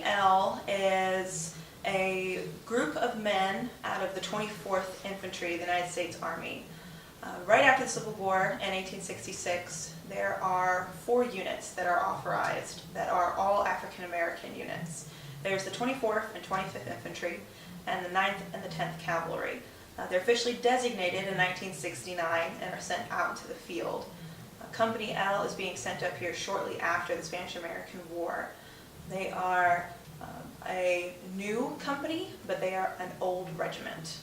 L is a group of men out of the 24th Infantry of the United States Army. Right after the Civil War in 1866, there are 4 units that are authorized that are all African American units. There's the 24th and 25th Infantry and the 9th and the 10th Cavalry. They're officially designated in 1969 and are sent out into the field. Company L is being sent up here shortly after the Spanish-American War. They are a new company, but they are an old regiment.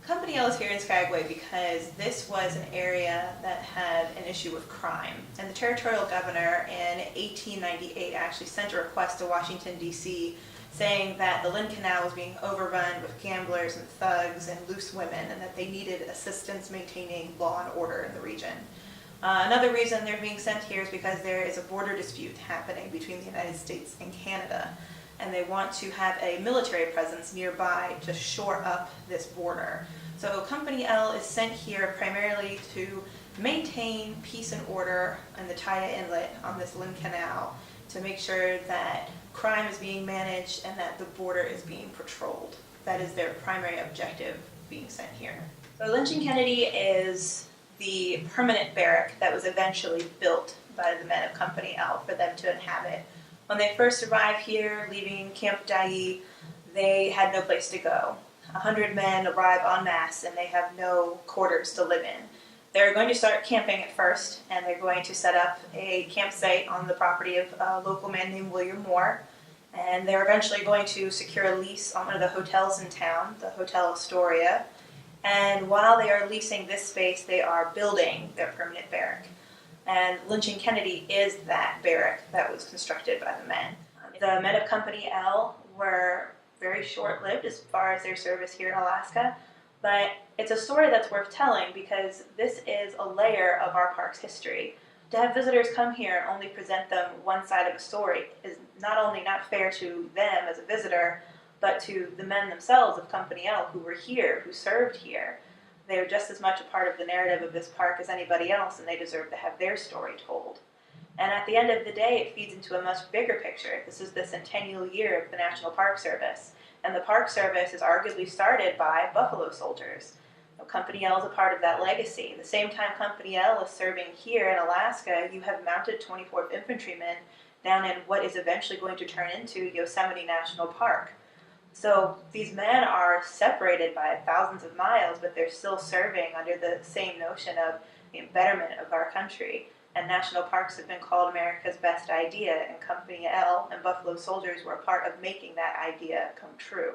Company L is here in Skagway because this was an area that had an issue with crime. And the territorial governor in 1898 actually sent a request to Washington, D.C. saying that the Lynn Canal was being overrun with gamblers and thugs and loose women, and that they needed assistance maintaining law and order in the region. Another reason they're being sent here is because there is a border dispute happening between the United States and Canada, and they want to have a military presence nearby to shore up this border. So Company L is sent here primarily to maintain peace and order in the Taya Inlet on this Lynn Canal, to make sure that crime is being managed and that the border is being patrolled. That is their primary objective being sent here. So Lynch and Kennedy is the permanent barrack that was eventually built by the men of Company L for them to inhabit. When they first arrived here, leaving Camp Dai, they had no place to go. 100 men arrive en masse and they have no quarters to live in. They're going to start camping at first, and they're going to set up a campsite on the property of a local man named William Moore, and they're eventually going to secure a lease on one of the hotels in town, the Hotel Astoria. And while they are leasing this space, they are building their permanent barrack. And Lynch and Kennedy is that barrack that was constructed by the men. The men of Company L were very short-lived as far as their service here in Alaska, but it's a story that's worth telling because this is a layer of our park's history. To have visitors come here and only present them one side of a story is not only not fair to them as a visitor, but to the men themselves of Company L who were here, who served here. They are just as much a part of the narrative of this park as anybody else, and they deserve to have their story told. And at the end of the day, it feeds into a much bigger picture. This is the centennial year of the National Park Service, and the Park Service is arguably started by Buffalo soldiers. Company L is a part of that legacy. The same time Company L is serving here in Alaska, you have mounted 24th Infantrymen down in what is eventually going to turn into Yosemite National Park. So these men are separated by thousands of miles, but they're still serving under the same notion of the betterment of our country. And national parks have been called America's best idea, and Company L and Buffalo soldiers were a part of making that idea come true.